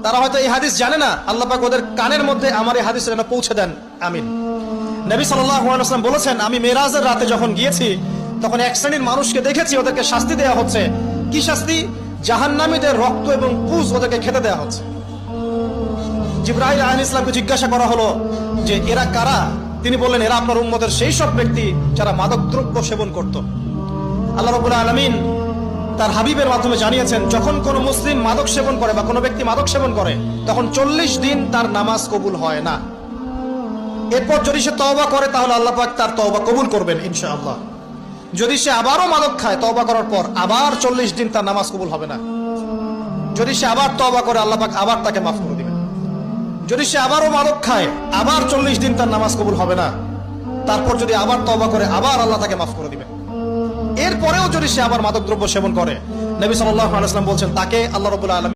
তারা হয়তো এই হাদিস জানে না, আল্লাহ পাক ওদের কানের মধ্যে আমার এই হাদিস যেন পৌঁছে দেন, আমিন। নবী সাল্লাল্লাহু আলাইহি ওয়াসাল্লাম বলেছেন, আমি মেরাজের রাতে যখন গিয়েছি তখন এক শ্রেণীর মানুষকে দেখেছি, ওদেরকে শাস্তি দেওয়া হচ্ছে। কি শাস্তি? জাহান্নামীদের রক্ত এবং পুজ ওদেরকে খেতে দেওয়া হচ্ছে। জিবরাইল আলাইহিস সালামকে জিজ্ঞাসা করা হলো যে এরা কারা? তিনি বললেন, এরা আপনার উম্মতের সেই সব ব্যক্তি যারা মাদকদ্রব্য সেবন করত। আল্লাহ রাব্বুল আলামিন তার হাবিবের মাধ্যমে জানিয়েছেন, যখন কোন মুসলিম মাদক সেবন করে বা কোনো ব্যক্তি মাদক সেবন করে তখন 40 দিন তার নামাজ কবুল হয় না। এরপর যদি সে তওবা করে তাহলে আল্লাহ পাক তার তওবা কবুল করবেন ইনশাআল্লাহ। যদি সে আবারও মাদক খায় তওবা করার পর, আবার 40 দিন তার নামাজ কবুল হবে না। যদি সে আবার তওবা করে আল্লাহ পাক আবার তাকে মাফ করে দিবেন। যদি সে আবারও মাদক খায় আবার 40 দিন তার নামাজ কবুল হবে না। তারপর যদি আবার তওবা করে আবার আল্লাহ তাকে মাফ করে দিবেন। এরপরেও যদি সে আবার মাদকদ্রব্য সেবন করে, নবী সাল্লাল্লাহু আলাইহি ওয়াসাল্লাম বলছেন তাকে আল্লাহ রাব্বুল আলামিন